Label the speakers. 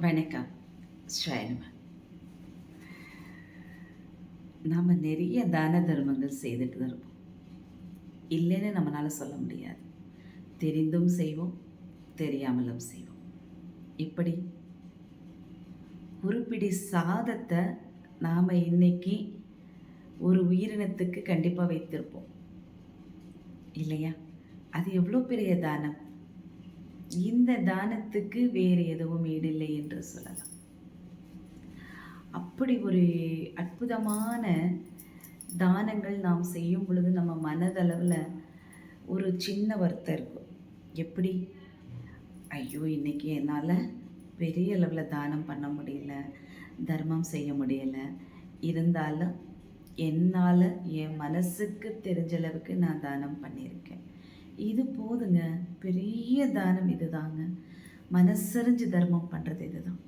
Speaker 1: வணக்கம். ஸ்ரீனுவ. நாம் நிறைய தான தர்மங்கள் செய்துட்டு தான் இருப்போம். இல்லைன்னு நம்மளால சொல்ல முடியாது. தெரிந்தும் செய்வோம், தெரியாமலும் செய்வோம். இப்படி ஒரு பிடி சாதத்தை நாம் இன்னைக்கு ஒரு உயிரினத்துக்கு கண்டிப்பாக வைத்திருப்போம் இல்லையா? அது எவ்வளோ பெரிய தானம். இந்த தானத்துக்கு வேறு எதுவும் ஈடில்லை என்று சொல்லலாம். அப்படி ஒரு அற்புதமான தானங்கள் நாம் செய்யும் பொழுது நம்ம மனதளவில் ஒரு சின்ன வருத்தம் இருக்கும். எப்படி? ஐயோ, இன்றைக்கி என்னால் பெரிய அளவில் தானம் பண்ண முடியல, தர்மம் செய்ய முடியலை. இருந்தாலும் என்னால் என் மனசுக்கு தெரிஞ்ச அளவுக்கு நான் தானம் பண்ணியிருக்கேன். இது போதுங்க. பெரிய தானம் இது தாங்க. மனசறிஞ்சு தர்மம் பண்ணுறது இது தான்.